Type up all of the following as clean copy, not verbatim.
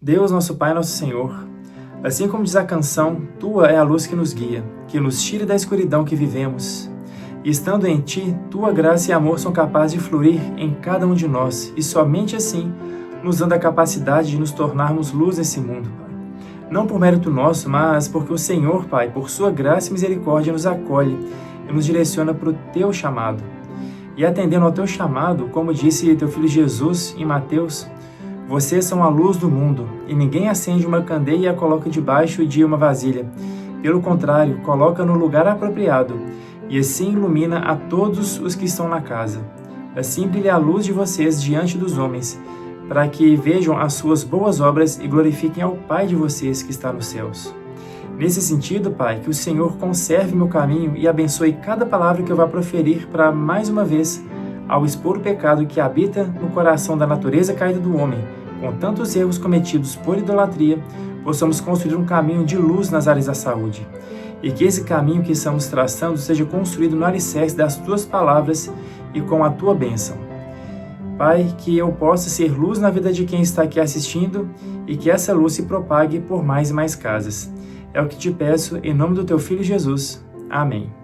Deus, nosso Pai, nosso Senhor, assim como diz a canção, Tua é a luz que nos guia, que nos tira da escuridão que vivemos. E estando em Ti, Tua graça e amor são capazes de fluir em cada um de nós, e somente assim nos dando a capacidade de nos tornarmos luz nesse mundo, Pai. Não por mérito nosso, mas porque o Senhor, Pai, por Sua graça e misericórdia, nos acolhe e nos direciona para o Teu chamado. E atendendo ao Teu chamado, como disse Teu Filho Jesus em Mateus, vocês são a luz do mundo, e ninguém acende uma candeia e a coloca debaixo de uma vasilha. Pelo contrário, coloca no lugar apropriado, e assim ilumina a todos os que estão na casa. Assim brilha a luz de vocês diante dos homens, para que vejam as suas boas obras e glorifiquem ao Pai de vocês que está nos céus. Nesse sentido, Pai, que o Senhor conserve meu caminho e abençoe cada palavra que eu vá proferir para, mais uma vez, ao expor o pecado que habita no coração da natureza caída do homem, com tantos erros cometidos por idolatria, possamos construir um caminho de luz nas áreas da saúde. E que esse caminho que estamos traçando seja construído no alicerce das Tuas palavras e com a Tua bênção. Pai, que eu possa ser luz na vida de quem está aqui assistindo e que essa luz se propague por mais e mais casas. É o que te peço em nome do Teu Filho Jesus. Amém.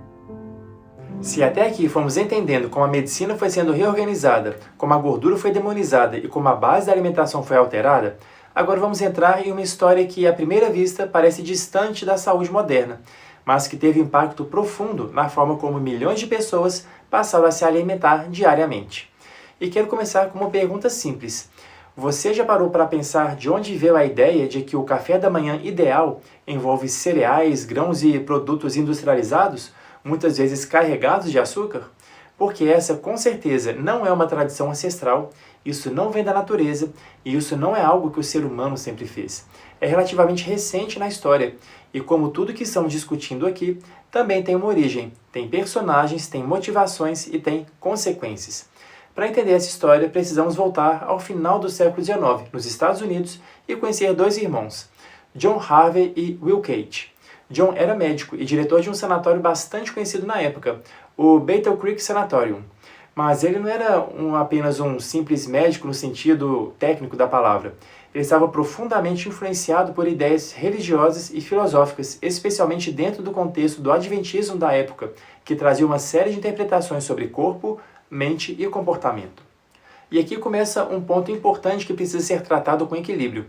Se até aqui fomos entendendo como a medicina foi sendo reorganizada, como a gordura foi demonizada e como a base da alimentação foi alterada, agora vamos entrar em uma história que, à primeira vista, parece distante da saúde moderna, mas que teve impacto profundo na forma como milhões de pessoas passaram a se alimentar diariamente. E quero começar com uma pergunta simples. Você já parou para pensar de onde veio a ideia de que o café da manhã ideal envolve cereais, grãos e produtos industrializados, muitas vezes carregados de açúcar? Porque essa, com certeza, não é uma tradição ancestral, isso não vem da natureza e isso não é algo que o ser humano sempre fez. É relativamente recente na história e, como tudo que estamos discutindo aqui, também tem uma origem, tem personagens, tem motivações e tem consequências. Para entender essa história, precisamos voltar ao final do século XIX, nos Estados Unidos, e conhecer dois irmãos, John Harvey e Will Cate. John era médico e diretor de um sanatório bastante conhecido na época, o Battle Creek Sanatorium. Mas ele não era apenas um simples médico no sentido técnico da palavra. Ele estava profundamente influenciado por ideias religiosas e filosóficas, especialmente dentro do contexto do adventismo da época, que trazia uma série de interpretações sobre corpo, mente e comportamento. E aqui começa um ponto importante que precisa ser tratado com equilíbrio.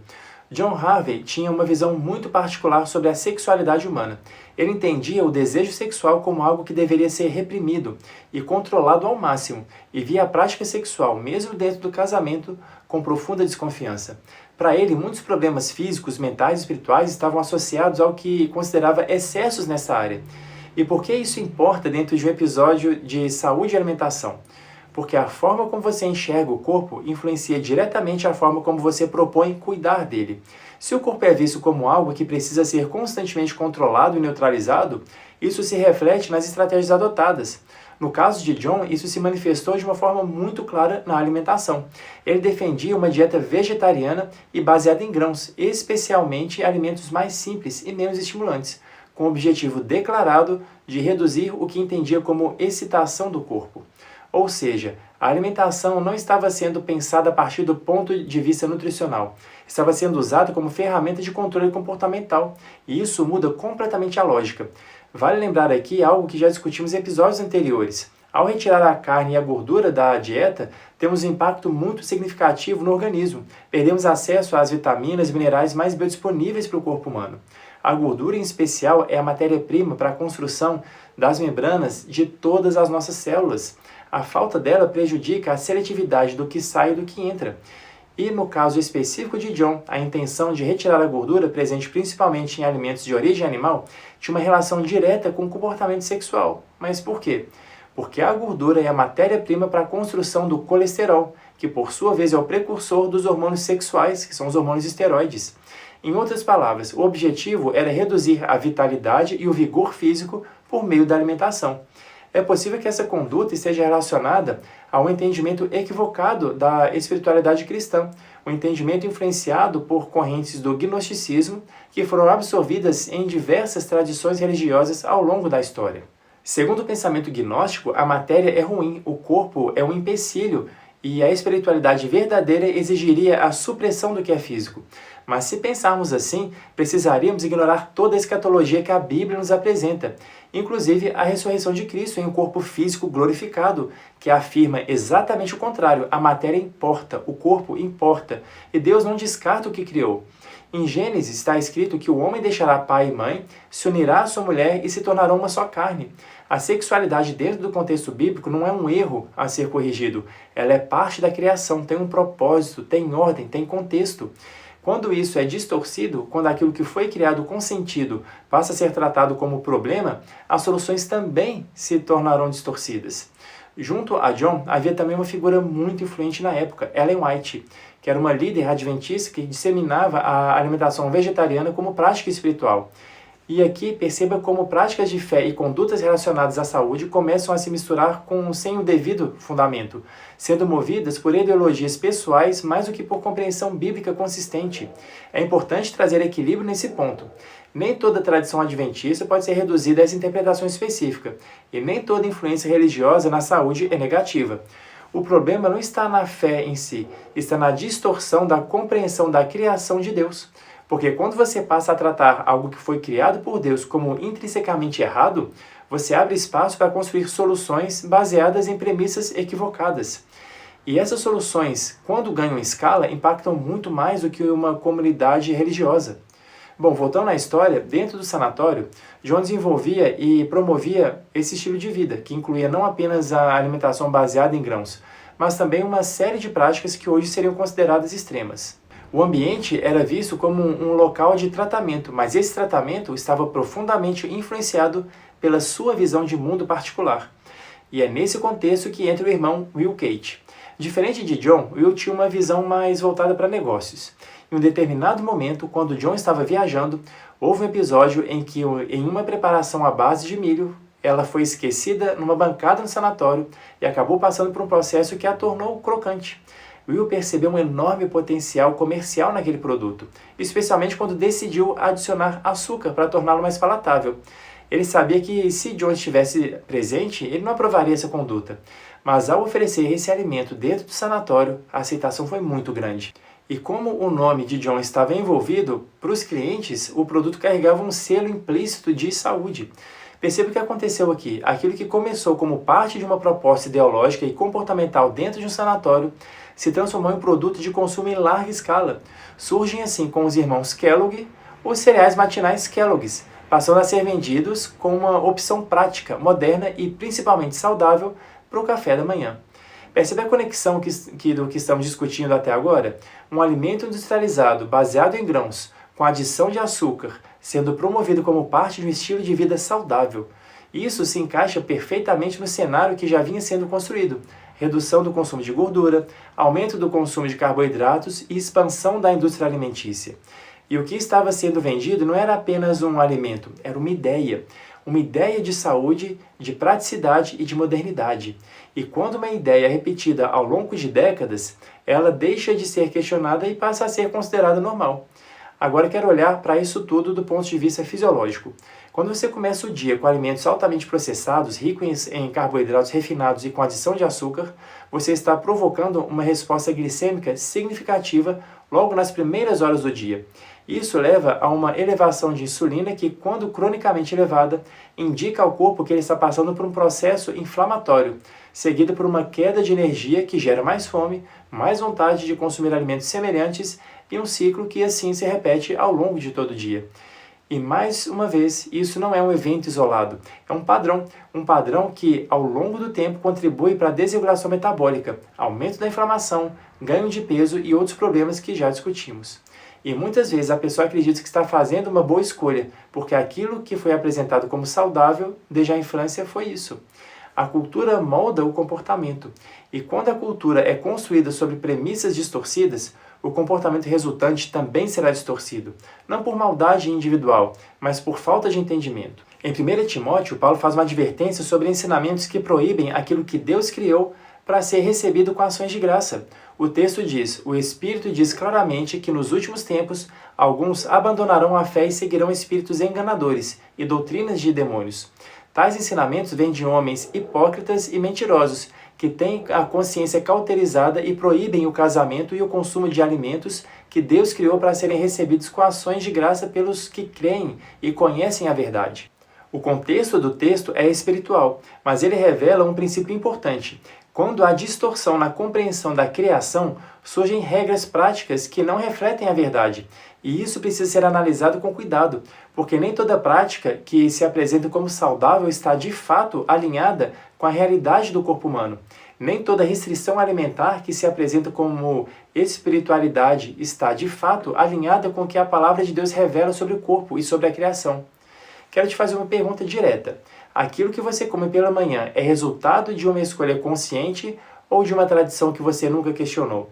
John Harvey tinha uma visão muito particular sobre a sexualidade humana. Ele entendia o desejo sexual como algo que deveria ser reprimido e controlado ao máximo, e via a prática sexual, mesmo dentro do casamento, com profunda desconfiança. Para ele, muitos problemas físicos, mentais e espirituais estavam associados ao que considerava excessos nessa área. E por que isso importa dentro de um episódio de saúde e alimentação? Porque a forma como você enxerga o corpo influencia diretamente a forma como você propõe cuidar dele. Se o corpo é visto como algo que precisa ser constantemente controlado e neutralizado, isso se reflete nas estratégias adotadas. No caso de John, isso se manifestou de uma forma muito clara na alimentação. Ele defendia uma dieta vegetariana e baseada em grãos, especialmente alimentos mais simples e menos estimulantes, com o objetivo declarado de reduzir o que entendia como excitação do corpo. Ou seja, a alimentação não estava sendo pensada a partir do ponto de vista nutricional, estava sendo usada como ferramenta de controle comportamental, e isso muda completamente a lógica. Vale lembrar aqui algo que já discutimos em episódios anteriores. Ao retirar a carne e a gordura da dieta, temos um impacto muito significativo no organismo. Perdemos acesso às vitaminas e minerais mais biodisponíveis para o corpo humano. A gordura, em especial, é a matéria-prima para a construção das membranas de todas as nossas células. A falta dela prejudica a seletividade do que sai e do que entra. E no caso específico de John, a intenção de retirar a gordura, presente principalmente em alimentos de origem animal, tinha uma relação direta com o comportamento sexual. Mas por quê? Porque a gordura é a matéria-prima para a construção do colesterol, que por sua vez é o precursor dos hormônios sexuais, que são os hormônios esteroides. Em outras palavras, o objetivo era reduzir a vitalidade e o vigor físico por meio da alimentação. É possível que essa conduta esteja relacionada ao entendimento equivocado da espiritualidade cristã, um entendimento influenciado por correntes do gnosticismo que foram absorvidas em diversas tradições religiosas ao longo da história. Segundo o pensamento gnóstico, a matéria é ruim, o corpo é um empecilho e a espiritualidade verdadeira exigiria a supressão do que é físico. Mas se pensarmos assim, precisaríamos ignorar toda a escatologia que a Bíblia nos apresenta, inclusive a ressurreição de Cristo em um corpo físico glorificado, que afirma exatamente o contrário: a matéria importa, o corpo importa, e Deus não descarta o que criou. Em Gênesis está escrito que o homem deixará pai e mãe, se unirá à sua mulher e se tornarão uma só carne. A sexualidade dentro do contexto bíblico não é um erro a ser corrigido. Ela é parte da criação, tem um propósito, tem ordem, tem contexto. Quando isso é distorcido, quando aquilo que foi criado com sentido passa a ser tratado como problema, as soluções também se tornarão distorcidas. Junto a John, havia também uma figura muito influente na época, Ellen White, que era uma líder adventista que disseminava a alimentação vegetariana como prática espiritual. E aqui perceba como práticas de fé e condutas relacionadas à saúde começam a se misturar sem o devido fundamento, sendo movidas por ideologias pessoais mais do que por compreensão bíblica consistente. É importante trazer equilíbrio nesse ponto. Nem toda tradição adventista pode ser reduzida a essa interpretação específica, e nem toda influência religiosa na saúde é negativa. O problema não está na fé em si, está na distorção da compreensão da criação de Deus. Porque quando você passa a tratar algo que foi criado por Deus como intrinsecamente errado, você abre espaço para construir soluções baseadas em premissas equivocadas. E essas soluções, quando ganham escala, impactam muito mais do que uma comunidade religiosa. Bom, voltando à história, dentro do sanatório, John desenvolvia e promovia esse estilo de vida, que incluía não apenas a alimentação baseada em grãos, mas também uma série de práticas que hoje seriam consideradas extremas. O ambiente era visto como um local de tratamento, mas esse tratamento estava profundamente influenciado pela sua visão de mundo particular. E é nesse contexto que entra o irmão Will Cate. Diferente de John, Will tinha uma visão mais voltada para negócios. Em um determinado momento, quando John estava viajando, houve um episódio em que, em uma preparação à base de milho, ela foi esquecida numa bancada no sanatório e acabou passando por um processo que a tornou crocante. Will percebeu um enorme potencial comercial naquele produto, especialmente quando decidiu adicionar açúcar para torná-lo mais palatável. Ele sabia que se John estivesse presente, ele não aprovaria essa conduta, mas ao oferecer esse alimento dentro do sanatório, a aceitação foi muito grande. E como o nome de John estava envolvido, para os clientes, o produto carregava um selo implícito de saúde. Perceba o que aconteceu aqui. Aquilo que começou como parte de uma proposta ideológica e comportamental dentro de um sanatório se transformou em produto de consumo em larga escala. Surgem assim com os irmãos Kellogg os cereais matinais Kellogg's, passando a ser vendidos como uma opção prática, moderna e principalmente saudável para o café da manhã. Percebe a conexão do que estamos discutindo até agora? Um alimento industrializado baseado em grãos, com adição de açúcar, sendo promovido como parte de um estilo de vida saudável. Isso se encaixa perfeitamente no cenário que já vinha sendo construído: redução do consumo de gordura, aumento do consumo de carboidratos e expansão da indústria alimentícia. E o que estava sendo vendido não era apenas um alimento, era uma ideia de saúde, de praticidade e de modernidade. E quando uma ideia é repetida ao longo de décadas, ela deixa de ser questionada e passa a ser considerada normal. Agora quero olhar para isso tudo do ponto de vista fisiológico. Quando você começa o dia com alimentos altamente processados, ricos em carboidratos refinados e com adição de açúcar, você está provocando uma resposta glicêmica significativa logo nas primeiras horas do dia. Isso leva a uma elevação de insulina que, quando cronicamente elevada, indica ao corpo que ele está passando por um processo inflamatório, seguido por uma queda de energia que gera mais fome, mais vontade de consumir alimentos semelhantes e um ciclo que assim se repete ao longo de todo o dia. E mais uma vez, isso não é um evento isolado, é um padrão que ao longo do tempo contribui para a desregulação metabólica, aumento da inflamação, ganho de peso e outros problemas que já discutimos. E muitas vezes a pessoa acredita que está fazendo uma boa escolha, porque aquilo que foi apresentado como saudável desde a infância foi isso. A cultura molda o comportamento, e quando a cultura é construída sobre premissas distorcidas, o comportamento resultante também será distorcido, não por maldade individual, mas por falta de entendimento. Em 1 Timóteo, Paulo faz uma advertência sobre ensinamentos que proíbem aquilo que Deus criou para ser recebido com ações de graça. O texto diz: o Espírito diz claramente que nos últimos tempos alguns abandonarão a fé e seguirão espíritos enganadores e doutrinas de demônios. Tais ensinamentos vêm de homens hipócritas e mentirosos, que têm a consciência cauterizada e proíbem o casamento e o consumo de alimentos que Deus criou para serem recebidos com ações de graça pelos que creem e conhecem a verdade. O contexto do texto é espiritual, mas ele revela um princípio importante. Quando há distorção na compreensão da criação, surgem regras práticas que não refletem a verdade. E isso precisa ser analisado com cuidado, porque nem toda prática que se apresenta como saudável está de fato alinhada com a realidade do corpo humano. Nem toda restrição alimentar que se apresenta como espiritualidade está de fato alinhada com o que a palavra de Deus revela sobre o corpo e sobre a criação. Quero te fazer uma pergunta direta. Aquilo que você come pela manhã é resultado de uma escolha consciente ou de uma tradição que você nunca questionou?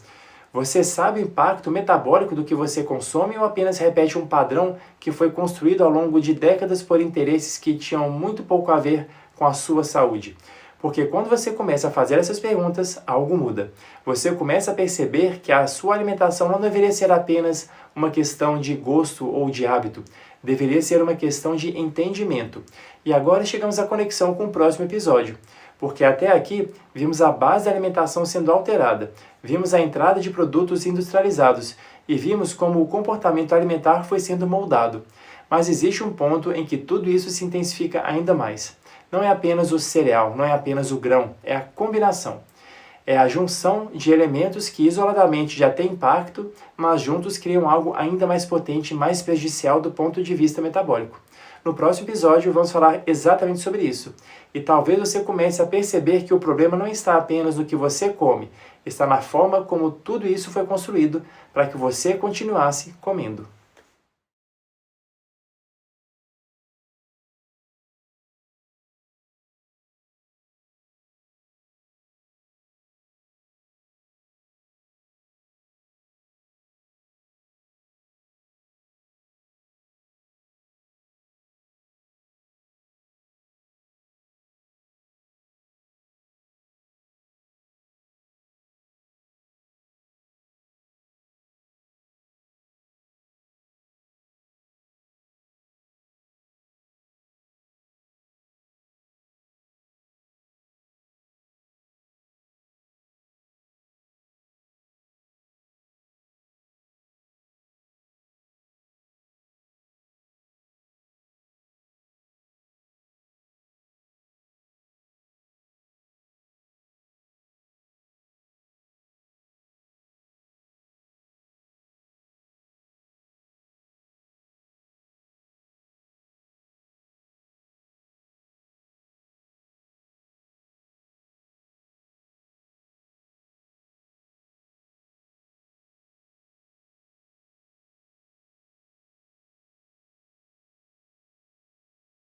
Você sabe o impacto metabólico do que você consome ou apenas repete um padrão que foi construído ao longo de décadas por interesses que tinham muito pouco a ver com a sua saúde? Porque quando você começa a fazer essas perguntas, algo muda. Você começa a perceber que a sua alimentação não deveria ser apenas uma questão de gosto ou de hábito. Deveria ser uma questão de entendimento. E agora chegamos à conexão com o próximo episódio. Porque até aqui vimos a base da alimentação sendo alterada, vimos a entrada de produtos industrializados e vimos como o comportamento alimentar foi sendo moldado. Mas existe um ponto em que tudo isso se intensifica ainda mais. Não é apenas o cereal, não é apenas o grão, é a combinação. É a junção de elementos que isoladamente já têm impacto, mas juntos criam algo ainda mais potente e mais prejudicial do ponto de vista metabólico. No próximo episódio vamos falar exatamente sobre isso. E talvez você comece a perceber que o problema não está apenas no que você come, está na forma como tudo isso foi construído para que você continuasse comendo.